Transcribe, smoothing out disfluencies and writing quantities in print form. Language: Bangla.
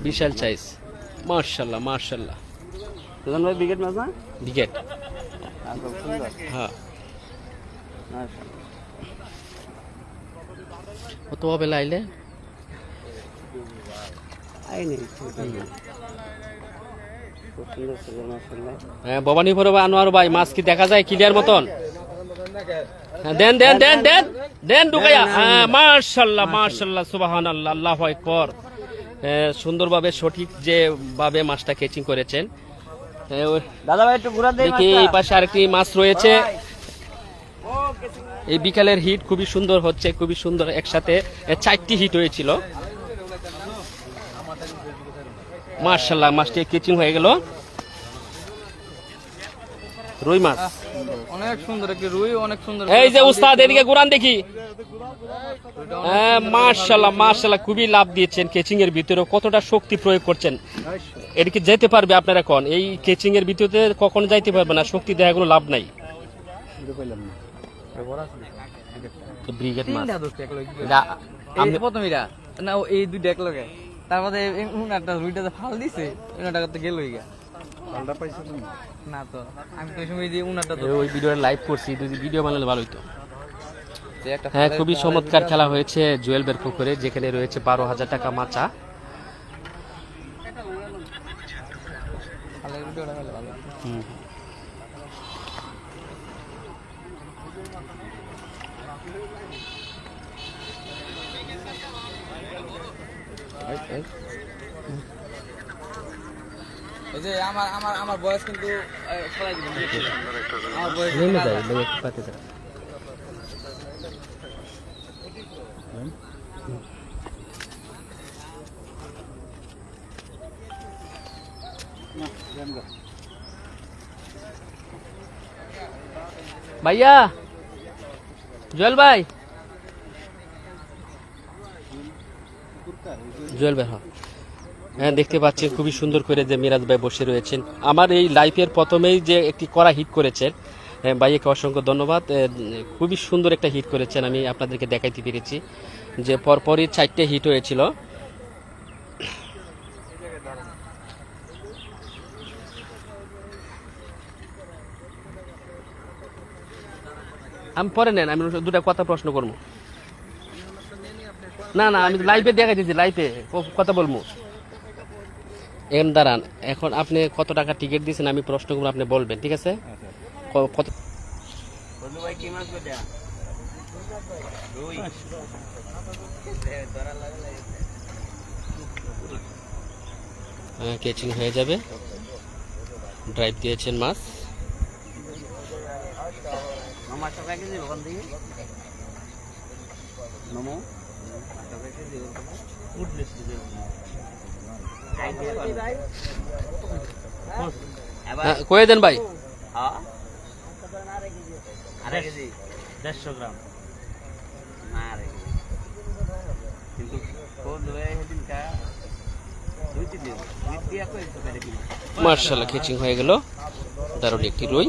বিশাল সাইজ, মাশাআল্লাহ মাশাআল্লাহ। সুজন ভাই বিকেট মাছ না? বিকেট, খুব সুন্দর। হ্যাঁ। মাশাআল্লাহ। কত হবে লাইলে? আইনি খুব সুন্দর ছিল মাশাআল্লাহ। হ্যাঁ, ভবানীপুর আনোয়ার ভাই, মাছ কি দেখা যায় ক্লিয়ার মতন? দেন দেন দেন দেন দেন ঢুকাইয়া। হ্যাঁ, মাশাআল্লাহ মাশাআল্লাহ, সুবহানাল্লাহ, আল্লাহু আকবার। সুন্দরভাবে সঠিক যে ভাবে মাছটা কেচিং করেছেন। দাদা ভাই একটু ঘুরা দেই দেখি এই পাশে আরেকটি মাছ রয়েছে। এই বিকালের হিট খুবই সুন্দর হচ্ছে, খুবই সুন্দর। একসাথে 4টি হিট হয়েছিল। মাশাআল্লাহ, মাছটি কেচিং হয়ে গেল। রুই মাছ অনেক সুন্দর একটি রুই, অনেক সুন্দর। এই যে উস্তাদ, এদিকে ঘুরান দেখি। হ্যাঁ, মাশাআল্লাহ মাশাআল্লাহ, খুবই লাভ দিয়েছেন। কেচিং এর ভিতরে কতটা শক্তি প্রয়োগ করছেন, এদিকে যেতে পারবে আপনার এখন। এই কেচিং এর ভিতরে কখনো যাইতে পারবে না, শক্তি দেওয়া কোনো লাভ নাই। ব্রিগেড মাছ আমি প্রথম এটা না, এই দুইটা এক লগে, তারপরে উনারটা রুইটা ফাল দিছে, উনারটা করতে গেল ইগা ফালটা পাইছো তুমি না? তো আমি তো সময় দিয়ে উনারটা তো ওই ভিডিওটা লাইভ করছি, যদি ভিডিও বানালে ভালো হতো। হ্যাঁ, খুবই চমৎকার খেলা হয়েছে জুয়েল বের পুকুরে, যেখানে রয়েছে 12,000 টাকা মাচা। এই যে আমার আমার আমার বয়স কিন্তু ফলাই দিবেন, আমার বয়স নেমে যায়, লেগে পাতে যায়। ভাইয়া, জুয়েল ভাই, জুয়েল ভাই, হ্যাঁ দেখতে পাচ্ছেন খুবই সুন্দর করে যে মিরাজ ভাই বসে রয়েছেন। আমার এই লাইফের প্রথমেই যে একটি কড়া হিট করেছেন, ভাইয়াকে অসংখ্য ধন্যবাদ। খুবই সুন্দর একটা হিট করেছেন, আমি আপনাদেরকে দেখাইতে পেরেছি যে পরপরই 4টে হিট হয়েছিল। আমি পরে নেন, আমি দুটা কথা প্রশ্ন করবো। না না, আমি লাইভে দেখাইতেছি, লাইভে কথা বলবো। এখন দাঁড়ান, এখন আপনি কত টাকা টিকিট দিয়েছেন আমি প্রশ্ন করবো, আপনি বলবেন, ঠিক আছে? কত কেচিং হয়ে যাবে। ড্রাইভ দিয়েছেন মাছ। কয়ে দেন ভাই। 150 গ্রাম মাশাআল্লাহ, কেচিং হয়ে গেল। দারুণ একটি রুই।